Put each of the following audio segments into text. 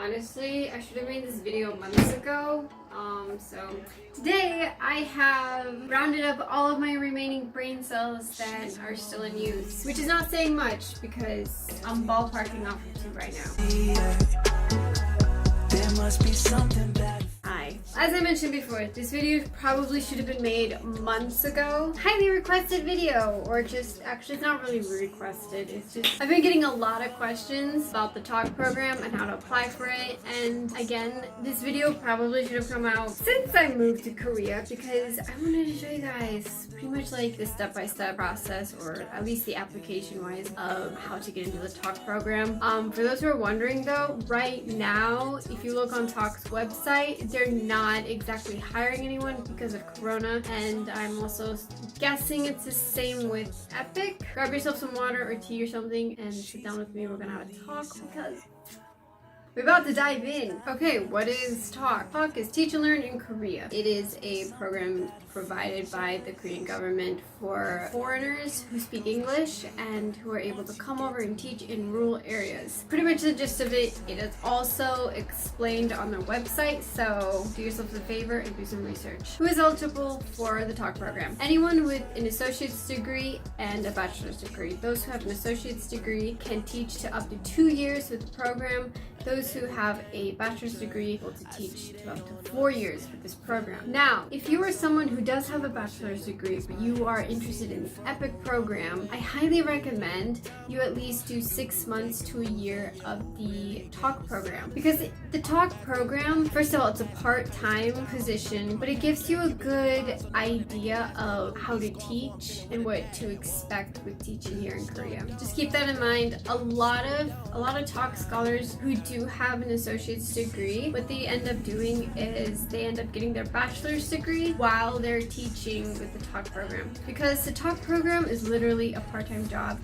Honestly, I should have made this video months ago. So today I have rounded up all of my remaining brain cells that are still in use, which is not saying much because I'm ballparking off of 2 right now. There must be something better. Hi. As I mentioned before, this video probably should have been made months ago. Highly requested video, or just, actually it's not really requested, it's just, I've been getting a lot of questions about the TaLK program and how to apply for it, and again, this video probably should have come out since I moved to Korea because I wanted to show you guys pretty much like the step-by-step process, or at least the application-wise, of how to get into the TaLK program. For those who are wondering though, right now, if you look on TaLK's website, they're not exactly hiring anyone because of Corona, and I'm also guessing it's the same with Epic. Grab yourself some water or tea or something and sit down with me. We're gonna have a talk because we're about to dive in. Okay, what is TaLK? TaLK is Teach and Learn in Korea. It is a program provided by the Korean government for foreigners who speak English and who are able to come over and teach in rural areas. Pretty much the gist of it. It is also explained on their website, so do yourself a favor and do some research. Who is eligible for the TaLK program? Anyone with an associate's degree and a bachelor's degree. Those who have an associate's degree can teach to up to 2 years with the program. Those who have a bachelor's degree will to teach to up to 4 years with this program. Now, if you are someone who does have a bachelor's degree, but you are interested in the EPIC program, I highly recommend you at least do 6 months to a year of the TaLK program. Because the TaLK program, first of all, it's a part-time position, but it gives you a good idea of how to teach and what to expect with teaching here in Korea. Just keep that in mind. A lot of TaLK scholars who do have an associate's degree, what they end up doing is they end up getting their bachelor's degree while they're teaching with the TaLK program. Because the TaLK program is literally a part-time job.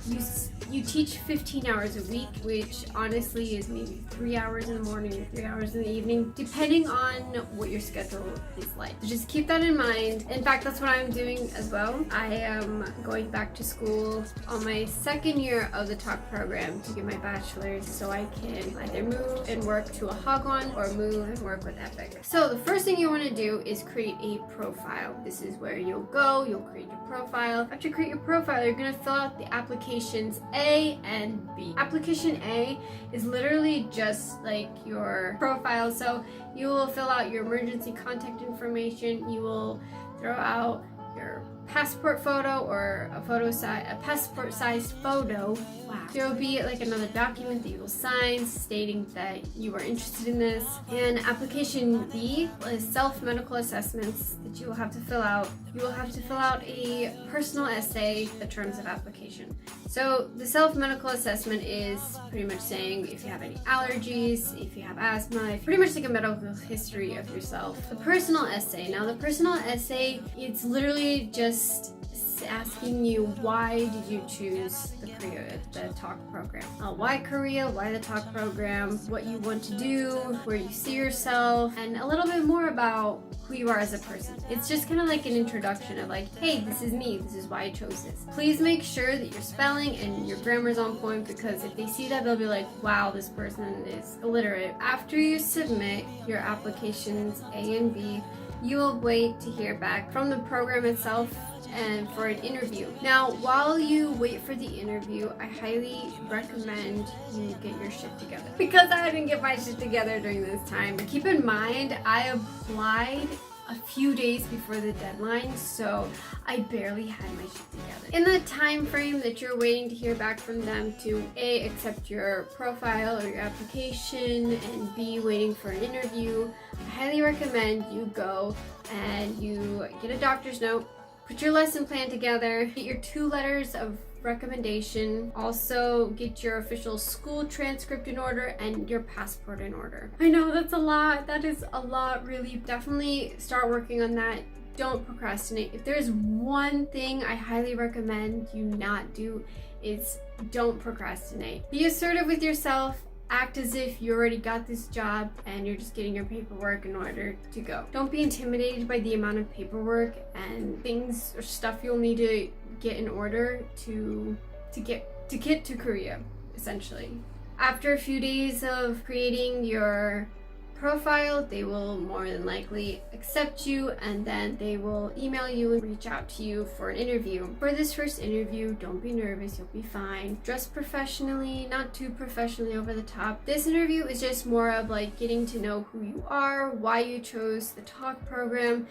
You teach 15 hours a week, which honestly is maybe 3 hours in the morning, 3 hours in the evening, depending on what your schedule is like. So just keep that in mind. In fact, that's what I'm doing as well. I am going back to school on my 2nd year of the TaLK program to get my bachelor's, so I can either move and work to a Hagwon or move and work with Epic. So the first thing you want to do is create a profile. This is where you'll go, you'll create your profile. After you create your profile, you're going to fill out the applications A and B. Application A is literally just like your profile. So you will fill out your emergency contact information. You will throw out your passport photo or a passport sized photo. Wow. There will be like another document that you will sign stating that you are interested in this. And application B is self-medical assessments that you will have to fill out. You will have to fill out a personal essay, the terms of application. So the self-medical assessment is pretty much saying if you have any allergies, if you have asthma, pretty much like a medical history of yourself. The personal essay. Now the personal essay, it's literally just asking you why did you choose the TaLK program. Why Korea, why the TaLK program, what you want to do, where you see yourself, and a little bit more about who you are as a person. It's just kind of like an introduction of like, hey, this is me, this is why I chose this. Please make sure that your spelling and your grammar is on point, because if they see that, they'll be like, wow, this person is illiterate. After you submit your applications A and B, you will wait to hear back from the program itself and for an interview. Now, while you wait for the interview, I highly recommend you get your shit together. Because I didn't get my shit together during this time. But keep in mind, I applied a few days before the deadline, so I barely had my shit together. In the time frame that you're waiting to hear back from them to A, accept your profile or your application, and B, waiting for an interview, I highly recommend you go and you get a doctor's note, put your lesson plan together, get your 2 letters of recommendation, also get your official school transcript in order and your passport in order. I know that's a lot. That is a lot, really. Definitely start working on that. Don't procrastinate. If there's one thing I highly recommend you not do, it's don't procrastinate. Be assertive with yourself. Act as if you already got this job and you're just getting your paperwork in order to go. Don't be intimidated by the amount of paperwork and things or stuff you'll need to get in order to get to Korea, essentially. After a few days of creating your profile, they will more than likely accept you, and then they will email you and reach out to you for an interview. For this first interview, don't be nervous, you'll be fine. Dress professionally, not too professionally over the top. This interview is just more of like getting to know who you are, why you chose the TaLK program,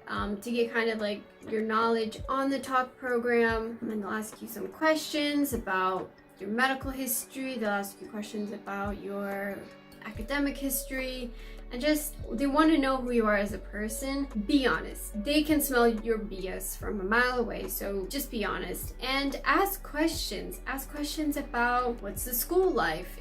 to get kind of like your knowledge on the TaLK program. And then they'll ask you some questions about your medical history, they'll ask you questions about your academic history, and just they want to know who you are as a person. Be honest. They can smell your BS from a mile away, so just be honest and ask questions. Ask questions about what's the school life.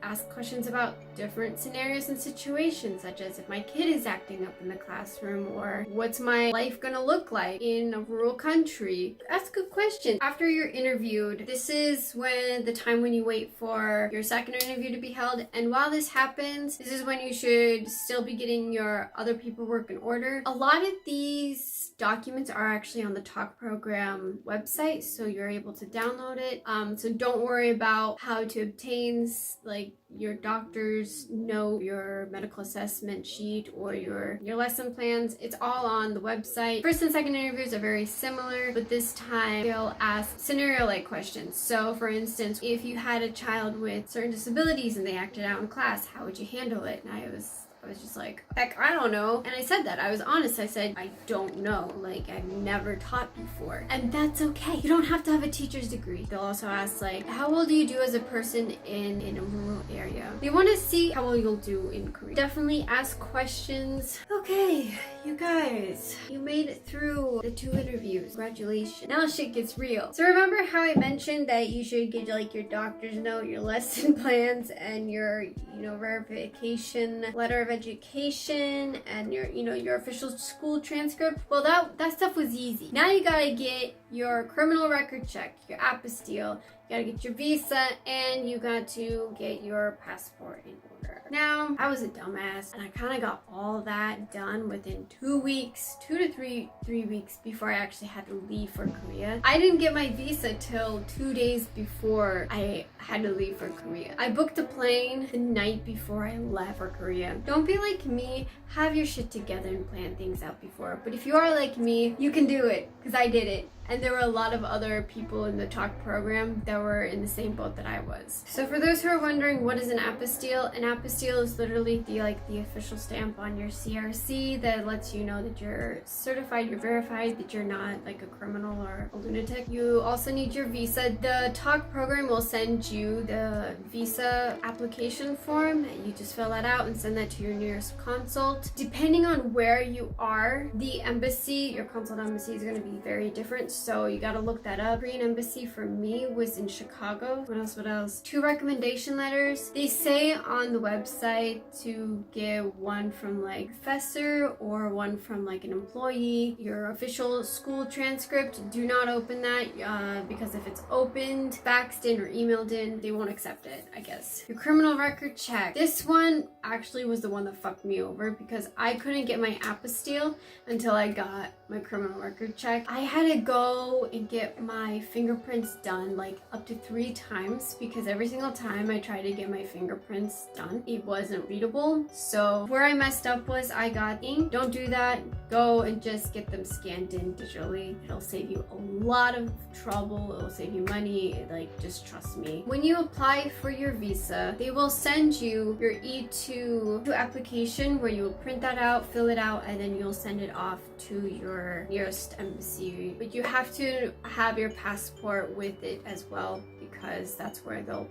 Ask questions about different scenarios and situations, such as if my kid is acting up in the classroom, or what's my life gonna look like in a rural country. Ask good questions. After you're interviewed, this is when the time when you wait for your second interview to be held, and while this happens, this is when you should still be getting your other paperwork in order. A lot of these documents are actually on the TaLK program website, so you're able to download it. So don't worry about how to obtain like your doctor's note, your medical assessment sheet, or your lesson plans. It's all on the website. First and second interviews are very similar, but this time they'll ask scenario-like questions. So for instance, if you had a child with certain disabilities and they acted out in class, how would you handle it? And I was just like, heck, I don't know. And I said that. I was honest. I said, I don't know. Like, I've never taught before. And that's okay. You don't have to have a teacher's degree. They'll also ask, like, how well do you do as a person in a rural area? They want to see how well you'll do in Korea. Definitely ask questions. Okay, you guys, you made it through the 2 interviews. Congratulations. Now shit gets real. So remember how I mentioned that you should get like your doctor's note, your lesson plans, and your, verification letter of education, and your official school transcript? Well, that stuff was easy. Now you gotta get your criminal record check, your apostille, you gotta get your visa, and you got to get your passport in order. Now, I was a dumbass, and I kind of got all that done within 2 weeks, 2 to 3 weeks before I actually had to leave for Korea. I didn't get my visa till 2 days before I had to leave for Korea. I booked a plane the night before I left for Korea. Don't be like me, have your shit together and plan things out before. But if you are like me, you can do it, because I did it. And there were a lot of other people in the TaLK program that were in the same boat that I was. So for those who are wondering, what is an apostille? An apostille is literally the official stamp on your CRC that lets you know that you're certified, you're verified, that you're not like a criminal or a lunatic. You also need your visa. The TaLK program will send you the visa application form. You just fill that out and send that to your nearest consult. Depending on where you are, the embassy, your consult embassy, is going to be very different. So you gotta look that up. Korean embassy for me was in Chicago. What else? 2 recommendation letters. They say on the website to get one from like professor or one from like an employee. Your official school transcript, do not open that because if it's opened, faxed in, or emailed in, they won't accept it, I guess. Your criminal record check. This one actually was the one that fucked me over because I couldn't get my apostille until I got my criminal record check. I had to go and get my fingerprints done like up to 3 times because every single time I tried to get my fingerprints done, it wasn't readable. So where I messed up was I got ink. Don't do that. Go and just get them scanned in digitally. It'll save you a lot of trouble. It'll save you money. Like, just trust me. When you apply for your visa, they will send you your E2 application where you will print that out, fill it out, and then you'll send it off to your nearest embassy. But you have to have your passport with it as well because that's where they'll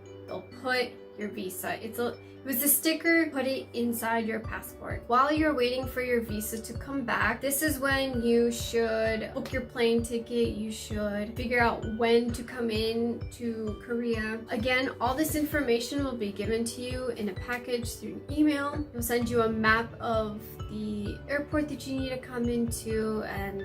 put your visa. It was a sticker, put it inside your passport. While you're waiting for your visa to come back, this is when you should book your plane ticket. You should figure out when to come in to Korea. Again, all this information will be given to you in a package through email. They'll send you a map of the airport that you need to come into, and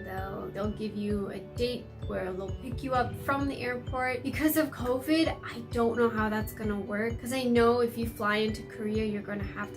they'll give you a date where they'll pick you up from the airport. Because of COVID, I don't know how that's gonna work, because I know if you fly into Korea, you're going to have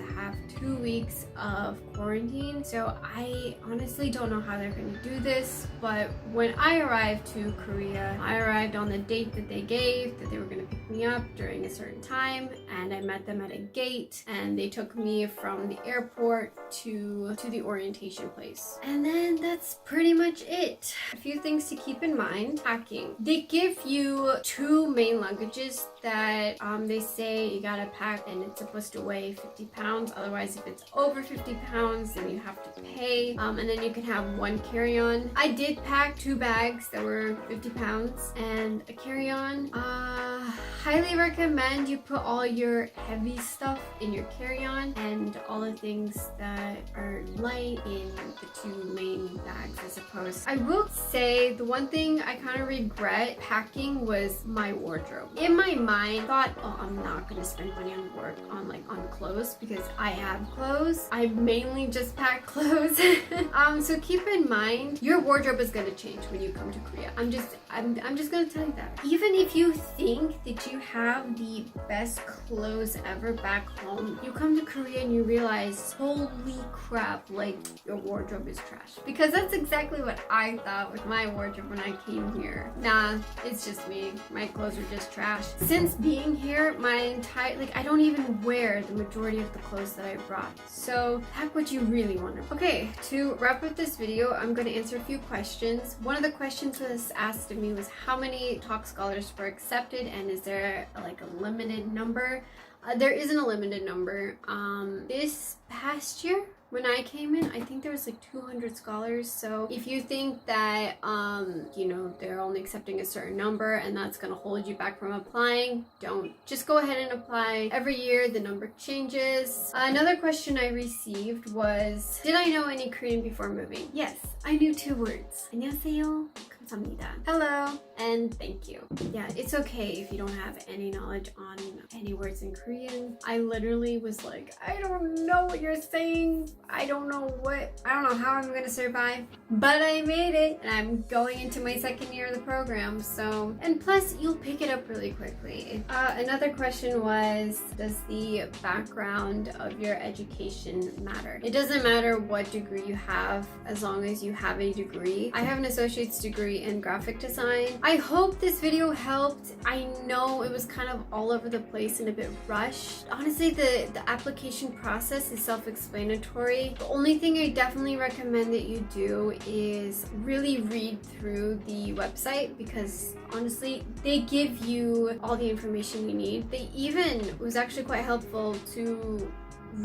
2 weeks of quarantine. So I honestly don't know how they're going to do this, but when I arrived to Korea, I arrived on the date that they gave, that they were going to pick me up during a certain time, and I met them at a gate, and they took me from the airport to the orientation place. And then that's pretty much it. A few things to keep in mind. Packing. They give you 2 main luggages that they say you gotta pack, and it's supposed to weigh 50 pounds. Otherwise, if it's over 50 pounds, then you have to pay. And then you can have 1 carry-on. I did pack 2 bags that were 50 pounds and a carry-on. Highly recommend you put all your heavy stuff in your carry-on and all the things that are light in the 2 main bags, I suppose. I will say the one thing I kind of regret packing was my wardrobe. In my mind, I thought, oh, I'm not gonna spend money on clothes because I have clothes. I mainly just pack clothes. So keep in mind your wardrobe is gonna change when you come to Korea. I'm just gonna tell you that. Even if you think that you have the best clothes ever back home, you come to Korea and you realize, holy crap, like your wardrobe is trash. Because that's exactly what I thought with my wardrobe when I came here. Nah, it's just me. My clothes are just trash. Since being here, I don't even wear the majority of the clothes that I brought. So pack what you really want to. Okay, to wrap up this video, I'm going to answer a few questions. One of the questions that was asked of me was how many TaLK scholars were accepted, and is there like a limited number? There isn't a limited number. This past year, when I came in, I think there was like 200 scholars. So if you think that, they're only accepting a certain number and that's gonna hold you back from applying, don't. Just go ahead and apply. Every year, the number changes. Another question I received was, did I know any Korean before moving? Yes, I knew 2 words. 안녕하세요. 감사합니다. Hello and thank you. Yeah, it's okay if you don't have any knowledge on any words in Korean. I literally was like, I don't know what you're saying. I don't know how I'm gonna survive, but I made it, and I'm going into my 2nd year of the program. So, and plus you'll pick it up really quickly. Another question was, does the background of your education matter? It doesn't matter what degree you have as long as you have a degree. I have an associate's degree in graphic design. I hope this video helped. I know it was kind of all over the place and a bit rushed. Honestly, the application process is self-explanatory. The only thing I definitely recommend that you do is really read through the website, because honestly, they give you all the information you need. It was actually quite helpful to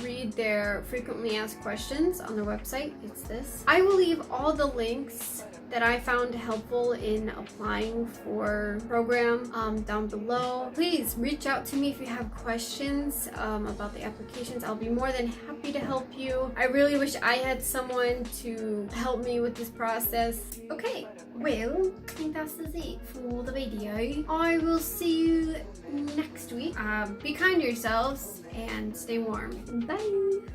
read their frequently asked questions on their website. It's this. I will leave all the links that I found helpful in applying for program down below. Please reach out to me if you have questions about the applications. I'll be more than happy to help you. I really wish I had someone to help me with this process. Okay, well, I think that's it for the video. I will see you next week. Be kind to yourselves and stay warm. Bye!